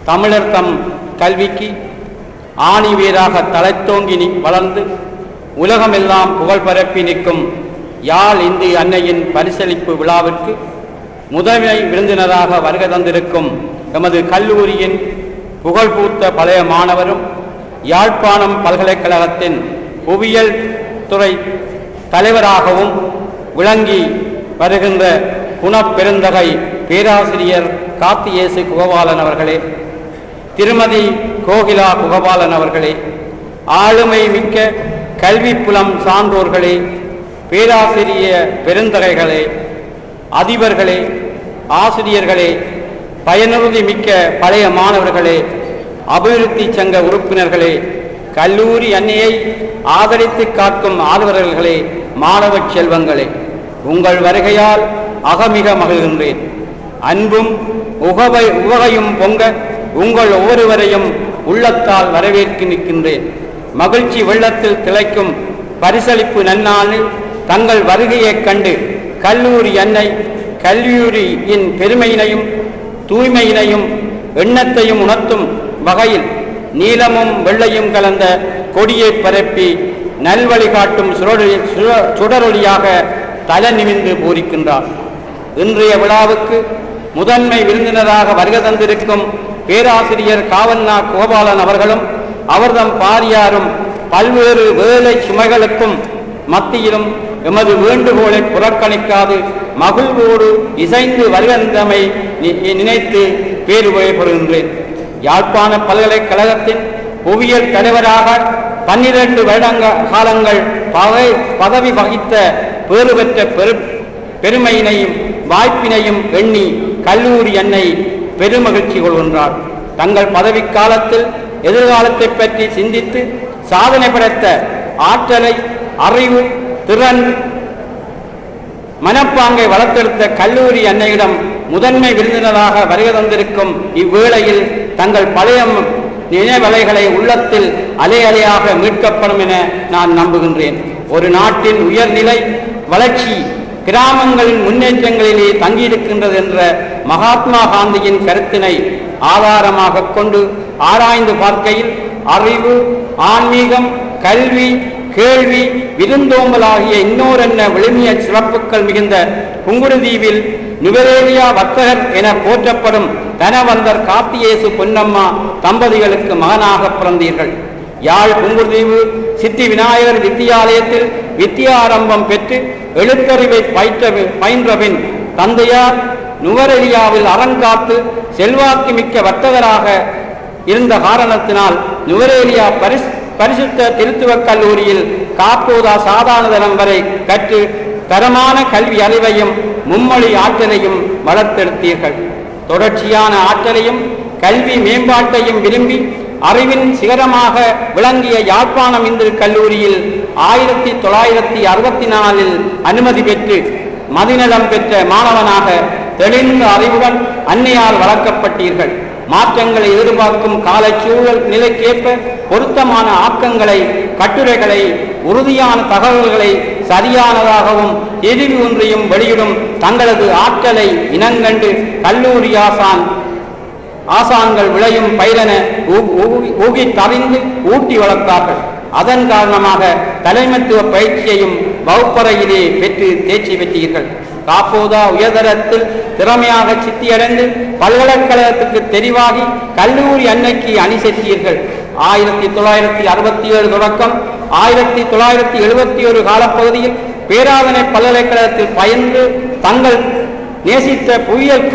தமிழர் தம் கல்விக்கு ஆணிவேராக தலைத்தோங்கி வளர்ந்து உலகமெல்லாம் புகழ் பரப்பி நிற்கும் யாழ் இந்து அன்னையின் பரிசளிப்பு விழாவிற்கு முதன்மை விருந்தினராக வருகை தந்திருக்கும் எமது கல்லூரியின் புகழ்பூத்த பழைய மாணவரும் யாழ்ப்பாணம் பல்கலைக்கழகத்தின் புவியியல் துறை தலைவராகவும் விளங்கி வருகின்ற குணப்பெருந்தகை பேராசிரியர் காத்தியேசு குகபாலன் அவர்களே, திருமதி கோகிலா குகபாலன் அவர்களே, ஆளுமை மிக்க கல்வி புலம் சான்றோர்களே, பேராசிரிய பெருந்தகைகளே, அதிபர்களே, ஆசிரியர்களே, பயனுறுதி மிக்க பழைய மாணவர்களே, அபிவிருத்தி சங்க உறுப்பினர்களே, கல்லூரி அன்னையை ஆதரித்து காக்கும் ஆதரவர்களே, மாணவ செல்வங்களே, உங்கள் வருகையால் அகமிக மகிழ்கின்றேன். அன்பும் உவகையும் பொங்க உங்கள் ஒவ்வொருவரையும் உள்ளத்தால் வரவேற்று நிற்கின்றேன். மகிழ்ச்சி வெள்ளத்தில் திளைக்கும் பரிசளிப்பு நன்னாளில் தங்கள் வருகையைக் கண்டு கல்லூரி அன்னை கல்லூரியின் பெருமையினையும் தூய்மையினையும் எண்ணத்தையும் உணர்த்தும் வகையில் நீலமும் வெள்ளையும் கலந்த கொடியை பரப்பி நல்வழி காட்டும் சுடரொளியாக தலை நிமிர்ந்து பூரிக்கின்றார். இன்றைய விழாவுக்கு முதன்மை விருந்தினராக வருகை தந்திருக்கும் பேராசிரியர் காவண்ணா கோபாலன் அவர்களும் அவர்தம் பாரியாரும் பல்வேறு வேலை சுமைகளுக்கும் மத்தியிலும் எமது வேண்டுகோளை புறக்கணிக்காது மகிழ்வோடு இசைந்து வருகின்றமை நினைத்து பேருபெறுகின்றேன். யாழ்ப்பாண பல்கலைக்கழகத்தின் புவியியல் தலைவராக 12 வருட காலங்கள் பதவி வகித்த பேறு பெற்ற பெருமையினையும் வாய்ப்பினையும் எண்ணி கல்லூரி அன்னை பெருமகிழ்ச்சி கொள்கின்றார். தங்கள் பதவி காலத்தில் எதிர்காலத்தை பற்றி சிந்தித்து சாதனை படைத்த ஆற்றலை, அறிவு, திறன், மனப்பாங்கை வளர்த்தெடுத்த கல்லூரி அன்னையிடம் முதன்மை விருந்தினராக வருகை தந்திருக்கும் இவ்வேளையில் தங்கள் பழைய நினைவலைகளை உள்ளத்தில் அலை அலையாக மீட்கப்படும் என நான் நம்புகின்றேன். ஒரு நாட்டின் உயர்நிலை வளர்ச்சி கிராமங்களின் முன்னேற்றங்களிலே தங்கியிருக்கின்றது என்ற மகாத்மா காந்தியின் கருத்தினை ஆதாரமாக கொண்டு ஆராய்ந்து பார்க்கையில் அறிவு, ஆன்மீகம், கல்வி, கேள்வி, விருந்தோம்பல் ஆகிய இன்னோரென்ன விழுமிய சிறப்புகள் மிகுந்த புங்குடுதீவில் நுவரேலியா வர்த்தகர் என போற்றப்படும் தனவந்தர் காத்தியேசு பொன்னம்மா தம்பதிகளுக்கு மகனாக பிறந்தீர்கள். யாழ் புங்குடுதீவு சித்தி விநாயகர் வித்தியாலயத்தில் வித்தியாரம்பம் பெற்று எழுத்தறிவை பயின்றபின் தந்தையார் நுவரெலியாவில் அறங்காத்து செல்வாக்கு மிக்க வர்த்தகராக இருந்த காரணத்தினால் நுவரெலியா பரிசுத்த திருத்துவக் கல்லூரியில் காப்போதா சாதாரணதனம் வரை கற்று தரமான கல்வி அறிவையும் மும்மொழி ஆற்றலையும் வளர்த்தெடுத்தீர்கள். தொடர்ச்சியான ஆற்றலையும் கல்வி மேம்பாட்டையும் விரும்பி அறிவின் சிகரமாக விளங்கிய யாழ்ப்பாணம் இந்து கல்லூரியில் 1964 அனுமதி பெற்று மதிநலம் பெற்ற மாணவனாக தெளிந்த அறிவுடன் அன்னையால் வளர்க்கப்பட்டீர்கள். மாற்றங்களை எதிர்பார்க்கும் காலச்சூழல் நிலைக்கேற்ப பொருத்தமான ஆக்கங்களை, கட்டுரைகளை, உறுதியான தகவல்களை சரியானதாகவும் எதிரி ஒன்றையும் வெளியிடும் தங்களது ஆற்றலை இனங்கண்டு கல்லூரி ஆசான்கள் விளையும் பயிரென ஊகித்தறிந்து ஊட்டி வளர்த்தார்கள். அதன் காரணமாக தலைமைத்துவ பயிற்சியையும் வகுப்பறையிலே பெற்று தேர்ச்சி பெற்றீர்கள். காப்போதா உயர்தரத்தில் திறமையாக சித்தியடைந்து பல்கலைக்கழகத்துக்கு தெரிவாகி கல்லூரி அன்னைக்கு அணி சேர்த்தீர்கள். 1967 தொடக்கம் 1971 காலப்பகுதியில் பேராதனை பல்கலைக்கழகத்தில் பயின்று தங்கள் நேசித்த புவியியல்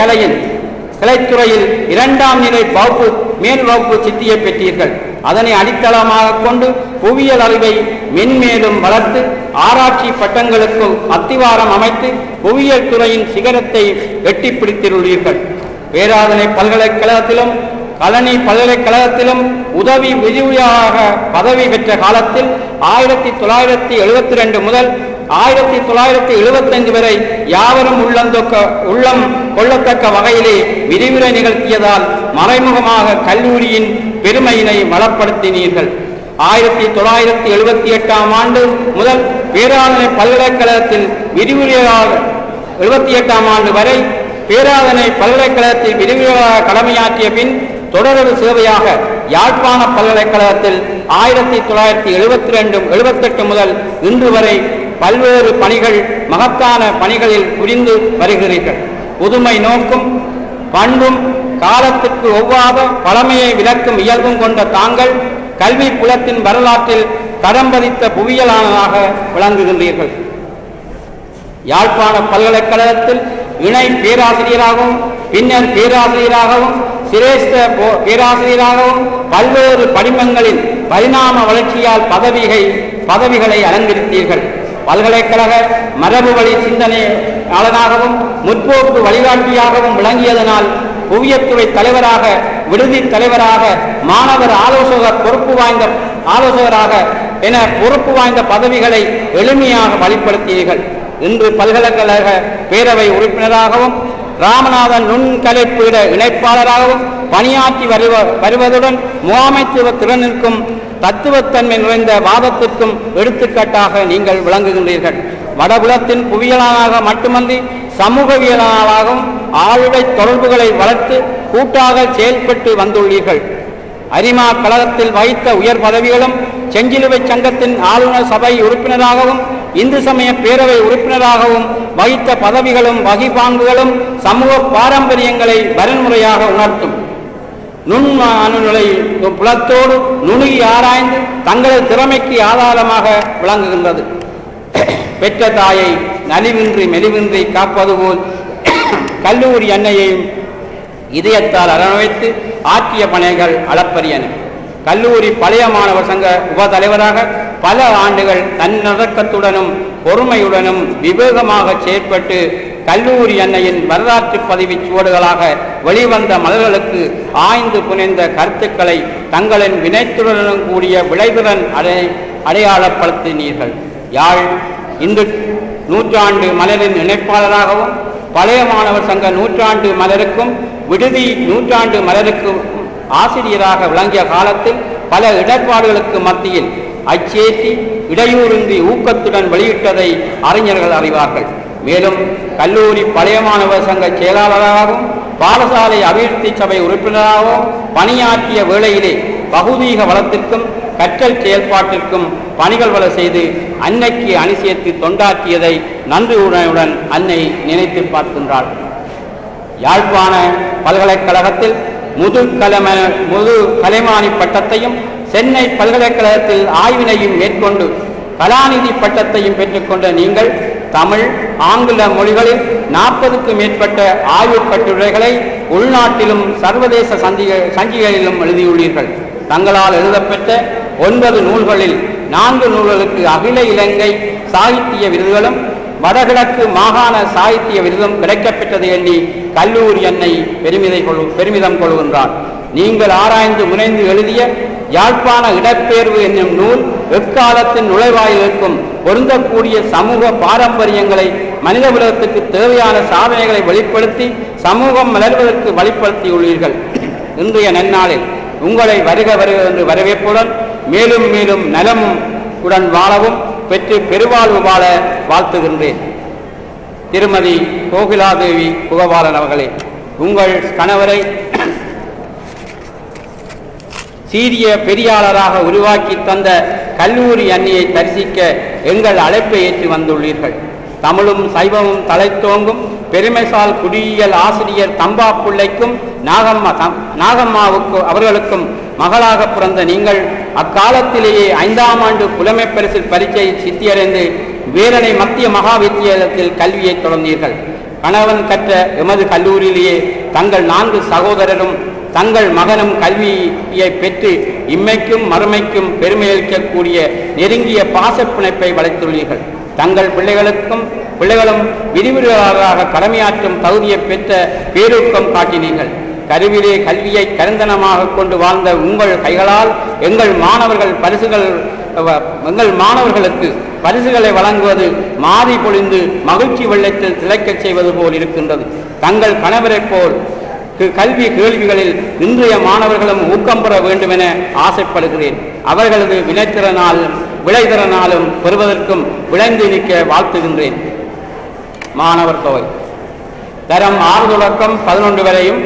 கலைத்துறையில் 2ஆம் நிலை மேல் வகுப்பு சித்தியை பெற்றீர்கள். அதனை அடித்தளமாக கொண்டு புவியியல் அறிவை மென்மேலும் வளர்த்து ஆராய்ச்சி பட்டங்களுக்கு அத்திவாரம் அமைத்து புவியியல் துறையின் சிகரத்தை எட்டி பிடித்துள்ளீர்கள். பேராதனை பல்கலைக்கழகத்திலும் கலனி பல்கலைக்கழகத்திலும் உதவி விரிவாக பதவி பெற்ற காலத்தில் 1972 முதல் 1975 வரை யாவரும் உள்ளம் கொள்ளத்தக்க வகையிலே விரிவுரை நிகழ்த்தியதால் மறைமுகமாக கல்லூரியின் பெருமையினை வளப்படுத்தினீர்கள். 1978 ஆண்டு முதல் பேராதனை பல்கலைக்கழகத்தில் விரிவுரையாக 78 ஆண்டு வரை பேராதனை பல்கலைக்கழகத்தில் விரிவுரையாக கடமையாற்றிய பின் தொடரவு சேவையாக யாழ்ப்பாண பல்கலைக்கழகத்தில் 1972-78 முதல் இன்று வரை பல்வேறு பணிகள் மகத்தான பணிகளில் புரிந்து வருகிறீர்கள். புதுமை நோக்கும் பண்பும் காலத்துக்கு ஒவ்வாத பழமையை விளக்கும் இயல்பும் கொண்ட தாங்கள் கல்வி புலத்தின் வரலாற்றில் தடம் பதித்த புவியியலாளராக விளங்குகின்றீர்கள். யாழ்ப்பாண பல்கலைக்கழகத்தில் இணை பேராசிரியராகவும் பின்னர் பேராசிரியராகவும் சிரேஷ்ட பேராசிரியராகவும் பல்வேறு படிமங்களின் பரிணாம வளர்ச்சியால் பதவிகளை அலங்கரித்தீர்கள். பல்கலைக்கழக மரபு வழி சிந்தனையாளனாகவும் முற்போக்கு வழிகாட்டியாகவும் விளங்கியதனால் புவியத்துறை தலைவராக, விடுதி தலைவராக, மாணவர் ஆலோசகராக என பொறுப்பு வாய்ந்த பதவிகளை எளிமையாக வழிப்படுத்தினீர்கள். இன்று பல்கலைக்கழக பேரவை உறுப்பினராகவும் ராமநாதன் நுண்கலைப்பீட இணைப்பாளராகவும் பணியாற்றி வருவதுடன் முகாமைத்துவ திறனிற்கும் தத்துவத்தன்மை நிறைந்த வாதத்திற்கும் எடுத்துக்காட்டாக நீங்கள் விளங்குகின்றீர்கள். வடபுலத்தின் புவியியலாளராக மட்டுமன்றி சமூகவியலாளராகவும் ஆளுடை தொடர்புகளை வளர்த்து கூட்டாக செயல்பட்டு வந்துள்ளீர்கள். அரிமா கழகத்தில் வகித்த உயர் பதவிகளும் செஞ்சிலுவை சங்கத்தின் ஆளுநர் சபை உறுப்பினராகவும் இந்து சமய பேரவை உறுப்பினராகவும் வகித்த பதவிகளும் வகிப்பாங்குகளும் சமூக பாரம்பரியங்களை வரன்முறையாக உணர்த்தும். நுண்மானுநிலை புலத்தோடு நுணுகி ஆராய்ந்து தங்களது திறமைக்கு ஆதாரமாக விளங்குகின்றது. பெற்ற தாயை நலிவின்றி மெலிவின்றி காப்பது போல் கல்லூரி அன்னையையும் இதயத்தால் அரவணைத்து ஆற்றிய பணிகள் அளப்பரியன. கல்லூரி பழைய மாணவர் சங்க உபதலைவராக பல ஆண்டுகள் தன்னடக்கத்துடனும் பொறுமையுடனும் விவேகமாக செயற்பட்டு கல்லூரி அன்னையின் வரலாற்று பதிவு சுவடுகளாக வெளிவந்த மலர்களுக்கு ஆய்ந்து புனைந்த கருத்துக்களை தங்களின் வினைத்துடனும் கூடிய விளைவுடன் அடையாளப்படுத்தினீர்கள். யாழ் இந்து நூற்றாண்டு மலரின் இணைப்பாளராகவும் பழைய மாணவர் சங்க நூற்றாண்டு மலருக்கும் விடுதி நூற்றாண்டு மலருக்கும் ஆசிரியராக விளங்கிய காலத்தில் பல இடர்பாடுகளுக்கு மத்தியில் அச்சேற்றி இடையூறின்றி ஊக்கத்துடன் வெளியிட்டதை அறிஞர்கள் அறிவார்கள். மேலும் கல்லூரி பழைய மாணவர் சங்க செயலாளராகவும் பாடசாலை அபிவிருத்தி சபை உறுப்பினராகவும் பணியாற்றிய வேளையிலே பகுதீக வளத்திற்கும் கற்றல் செயல்பாட்டிற்கும் பணிகள் வள செய்து அன்னைக்கு அணி சேர்த்து தொண்டாற்றியதை நன்றியுடன் அன்னை நினைத்து பார்க்கின்றாள். யாழ்ப்பாண பல்கலைக்கழகத்தில் முது கலைமானி பட்டத்தையும் சென்னை பல்கலைக்கழகத்தில் ஆய்வினையும் மேற்கொண்டு கலாநிதி பட்டத்தையும் பெற்றுக்கொண்ட நீங்கள் தமிழ், ஆங்கில மொழிகளில் 40க்கும் மேற்பட்ட ஆய்வுக் கட்டுரைகளை உள்நாட்டிலும் சர்வதேச சஞ்சிகைகளிலும் எழுதியுள்ளீர்கள். தங்களால் எழுதப்பெற்ற 9 நூல்களில் 4 நூல்களுக்கு அகில இலங்கை சாகித்திய விருதுகளும் வடகிழக்கு மாகாண சாகித்திய விருதும் கிடைக்கப்பெற்றது எண்ணி கல்லூரி அன்னை பெருமிதம் கொள்கின்றார். நீங்கள் ஆராய்ந்து முனைந்து எழுதிய யாழ்ப்பாண இடப்பெயர்வு என்னும் நூல் எக்காலத்தின் நுழைவாயிலுக்கும் பொருந்தக்கூடிய சமூக பாரம்பரியங்களை மனித உலகத்துக்கு தேவையான சாதனைகளை வெளிப்படுத்தி சமூகம் மலர்வதற்கு வழிப்படுத்தியுள்ளீர்கள். இன்றைய நன்னாளில் உங்களை வருக வருக என்று வரவேற்புடன் மேலும் மேலும் நலமும் உடன் வாழவும் பெற்று பெருவாழ்வு வாழ வாழ்த்துகின்றேன். திருமதி கோகிலாதேவி புகவாளன் அவர்களே, உங்கள் கணவரை சீரிய பெரியாளராக உருவாக்கி தந்த கல்லூரி அன்னியை தரிசிக்க எங்கள் அழைப்பை ஏற்று வந்துள்ளீர்கள். தமிழும் சைவமும் தலைத்தோங்கும் பெருமைசால் குடியியல் ஆசிரியர் தம்பா பிள்ளைக்கும் நாகம்மாவுக்கு அவர்களுக்கும் மகளாக பிறந்த நீங்கள் அக்காலத்திலேயே 5ஆம் ஆண்டு புலமை பரிசில் பரீட்சையில் சித்தியடைந்து வேலனை மத்திய மகா வித்தியாலயத்தில் கல்வியை தொடர்ந்தீர்கள். கணவன் கற்ற எமது கல்லூரியிலேயே தங்கள் 4 சகோதரரும் தங்கள் மகனும் கல்வியை பெற்று இம்மைக்கும் மறுமைக்கும் பெருமையளிக்கக்கூடிய நெருங்கிய பாசப்பிணைப்பை வளைத்துள்ளீர்கள். தங்கள் பிள்ளைகளும் விரிவுரையாளராக கடமையாற்றும் தகுதியை பெற்ற பேரூக்கம் காட்டினீர்கள். கருவிலே கல்வியை கருந்தனமாக கொண்டு வாழ்ந்த உங்கள் கைகளால் எங்கள் மாணவர்களுக்கு பரிசுகளை வழங்குவது மாறி பொழிந்து மகிழ்ச்சி வெள்ளத்தில் திளைக்கச் செய்வது போல் இருக்கின்றது. தங்கள் கணவரைப் போல் கல்வி கேள்விகளில் இன்றைய மாணவர்களும் ஊக்கம் பெற வேண்டும் என ஆசைப்படுகிறேன். அவர்களது விளைதிறனாலும் பெறுவதற்கும் விளைந்து நிற்க வாழ்த்துகின்றேன். மாணவர் தொகை தரம் 6 தொடக்கம் 11 வரையும்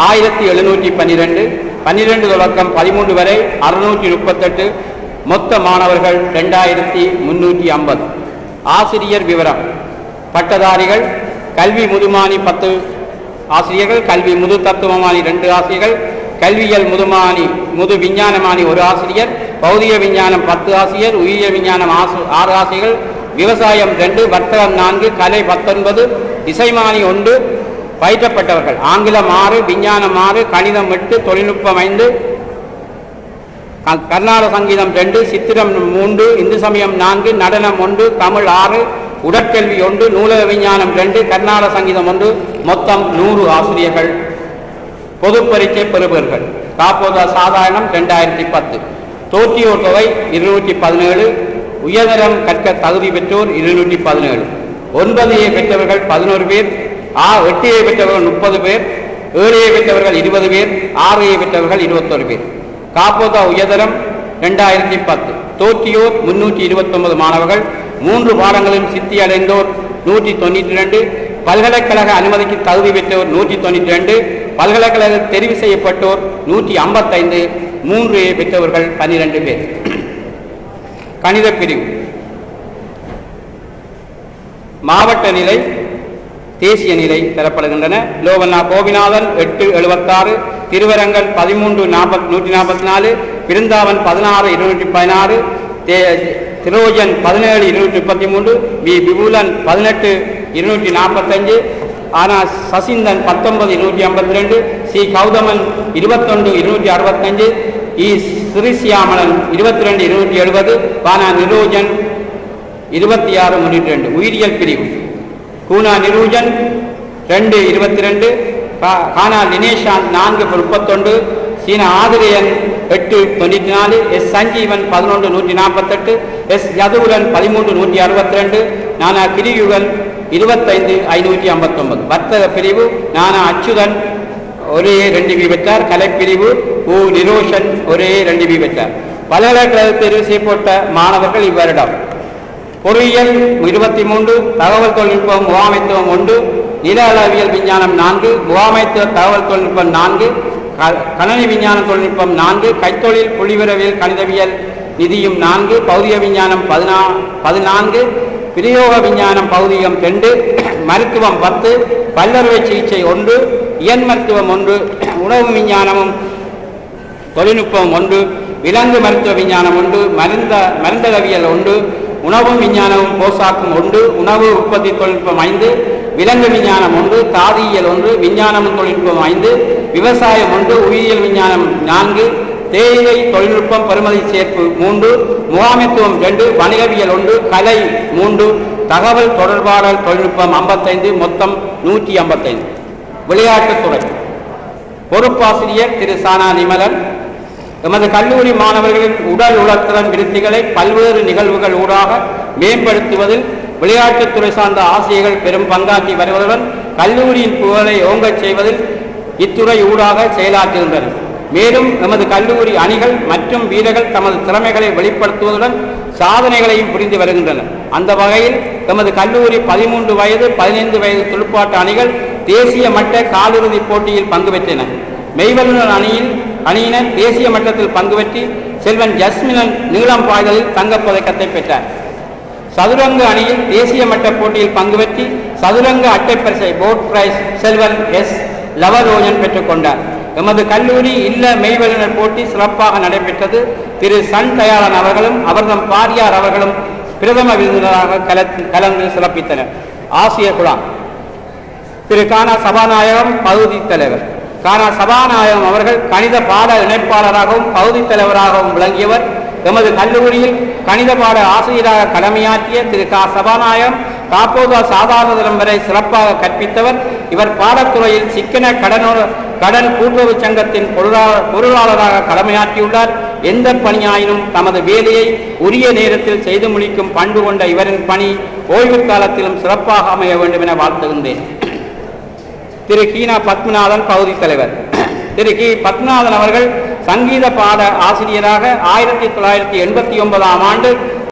1712, 12 தொடக்கம் 13 வரை 638, மொத்த மாணவர்கள் 2350. ஆசிரியர் விவரம்: பட்டதாரிகள் கல்வி முதுமானி 10 ஆசிரியர்கள், கல்வி முது தத்துவமானி 2 ஆசிரியர்கள், கல்வியல் முதுமானி முது விஞ்ஞானமானி 1 ஆசிரியர், பௌதிக விஞ்ஞானம் 10 ஆசிரியர், உயிரியல் விஞ்ஞானம் 6 ஆசிரியர்கள், விவசாயம் 2, வர்த்தகம் 4, கலை 19, இசைமானி 1 பயிற்றப்பட்டவர்கள்: ஆங்கிலம் 6, விஞ்ஞானம் 6, கணிதம் 8, தொழில்நுட்பம் 5, கர்நாடக சங்கீதம் 2, சித்திரம் 3, இந்து சமயம் 4, நடனம் 1, தமிழ் 6, உடற்கல்வி 1, நூலக விஞ்ஞானம் 2, கர்நாடக சங்கீதம் 1, மொத்தம் 100 ஆசிரியர்கள். பொது பரீட்சை பெறுபவர்கள்: காப்போதா சாதாரணம் 2010, தோற்றியோர் தொகை 217, உயர்தரம் கற்க தகுதி பெற்றோர் 217, 9A பெற்றவர்கள் 11 பேர், 8A பெற்றவர்கள் 30 பேர், 7A பெற்றவர்கள் 20 பேர், 6A பெற்றவர்கள் 21 பேர். காப்போதா உயர்தரம் 2010, தோற்றியோர் 329 மாணவர்கள், 3 பாடங்களிலும் சித்தி அடைந்தோர் 192, பல்கலைக்கழக அனுமதிக்கு தகுதி பெற்றோர் 192, பல்கலைக்கழக தெரிவு செய்யப்பட்டோர் 155, 3A பெற்றவர்கள் 12 பேர். கணித பிரிவு: மாவட்ட நிலை, தேசிய நிலை தரப்படுகின்றன. லோவண்ணா கோபிநாதன் 876, திருவரங்கன் 13,144, பிருந்தாவன் 16,216, திரோஜன் 17,233, வி விபுலன் 18,245, ஆனா சசிந்தன் 19,252, சி கௌதமன் 21,265, இ சிறிசியாமலன் 22,270, பானா நிரோஜன் 26,302. உயிரியல் பிரிவு: கூனா நிரூஜன் 2,22, கானா லினேஷாந்த் 4,31, சீன ஆதிரியன் 8,94, எஸ் சஞ்சீவன் 11,148, எஸ் யதுவுலன் 13,162, நானா கிரியுகன் 25,559. வர்த்தக பிரிவு: நானா அச்சுதன் ஒரே 2B பெற்றார். கலைப்பிரிவு: ஊ நிரோஷன் ஒரே 2B பெற்றார். பல்கலைக்கழக தெரிவு செய்யப்பட்ட மாணவர்கள் இவ்வருடம்: பொறியியல் 23, தகவல் தொழில்நுட்பம் முகாமைத்துவம் 1, நில அளவியல் விஞ்ஞானம் 4, முகாமைத்துவ தகவல் தொழில்நுட்பம் 4, கணனி விஞ்ஞான தொழில்நுட்பம் 4, கைத்தொழில் புள்ளிவிரவியல் கணிதவியல் நிதியும் 4, பௌதிக விஞ்ஞானம் 14, பிரயோக விஞ்ஞானம் பௌதிகம் 2, மருத்துவம் 10, பல்லறுவை சிகிச்சை 1, இயன் மருத்துவம் 1, உணவு விஞ்ஞானமும் தொழில்நுட்பம் 1, விலங்கு மருத்துவ விஞ்ஞானம் 1, மருந்தகவியல் 1, உணவு விஞ்ஞானமும் போசாக்கும் 1, உணவு உற்பத்தி தொழில்நுட்பம் 5, விலங்கு விஞ்ஞானம் 1, தாதியியல் 1, விஞ்ஞானமும் தொழில்நுட்பம் 5, விவசாயம் 1, உயிரியல் விஞ்ஞானம் 4, தேயிலை தொழில்நுட்பம் பெறுமதி சேர்ப்பு 3, முகாமைத்துவம் 2, வணிகவியல் 1, கலை 3, தகவல் தொடர்பாடல் தொழில்நுட்பம் 55, மொத்தம் 155. விளையாட்டுத்துறை: பொறுப்பாசிரியர் திரு சானா நிமலன். எமது கல்லூரி மாணவர்களின் உடல் உளத்திறன் விருத்திகளை பல்வேறு நிகழ்வுகள் ஊடாக மேம்படுத்துவதில் விளையாட்டுத்துறை சார்ந்த ஆசிரியர்கள் பெரும் பங்காற்றி வருவதுடன் கல்லூரியின் புகழை ஓங்கச் செய்வதில் இத்துறை ஊடாக செயலாற்றுகின்றனர். மேலும் எமது கல்லூரி அணிகள் மற்றும் வீரர்கள் தமது திறமைகளை வெளிப்படுத்துவதுடன் சாதனைகளையும் புரிந்து வருகின்றனர். அந்த வகையில் எமது கல்லூரி 13 வயது 15 வயது துடுப்பாட்ட அணிகள் தேசிய மட்ட காலிறுதிப் போட்டியில் பங்கு பெற்றன. மெய்வல்லுநர் அணியினர் தேசிய மட்டத்தில் பங்கு பெற்றி செல்வன் ஜஸ்மினன் நீளம் பாய்தலில் தங்கப்பதக்கத்தை பெற்றார். சதுரங்க அணியில் தேசிய மட்ட போட்டியில் பங்கு பெற்றி சதுரங்க அட்டைப்பரிசை போர்ட் பிரைஸ் செல்வன் எஸ் லவரோஜன் பெற்றுக்கொண்டார். எமது கல்லூரி இல்ல மெய்வல்லுநர் போட்டி சிறப்பாக நடைபெற்றது. திரு சன் தயாளன் அவர்களும் அவர்தம் பாரியார் அவர்களும் பிரதம விருந்தினராக கலந்து சிறப்பித்தனர். ஆசிரியர் குழாம்: திரு கானா சபாநாயகம் பகுதி தலைவர். கானா சபாநாயகம் அவர்கள் கணித பாட இணைப்பாளராகவும் பகுதி தலைவராகவும் விளங்கியவர். எமது கல்லூரியில் கணித பாட ஆசிரியராக கடமையாற்றிய திரு கா சபாநாயகம் காப்போதா சாதாரணதரம் வரை சிறப்பாக கற்பித்தவர். இவர் பாடத்துறையில் சிக்கன கடன் கூட்டுறவு சங்கத்தின் பொருளாளராக கடமையாற்றியுள்ளார். எந்த பணியாயினும் தமது வேலையை உரிய நேரத்தில் செய்து முடிக்கும் பண்பு கொண்ட இவரின் பணி ஓய்வு காலத்திலும் சிறப்பாக அமைய வேண்டும் என வாழ்த்துகின்றேன். திரு கீனா பத்மநாதன் பகுதி தலைவர். திரு கி பத்மநாதன் அவர்கள் சங்கீத பாட ஆசிரியராக 1989ஆம் ஆண்டு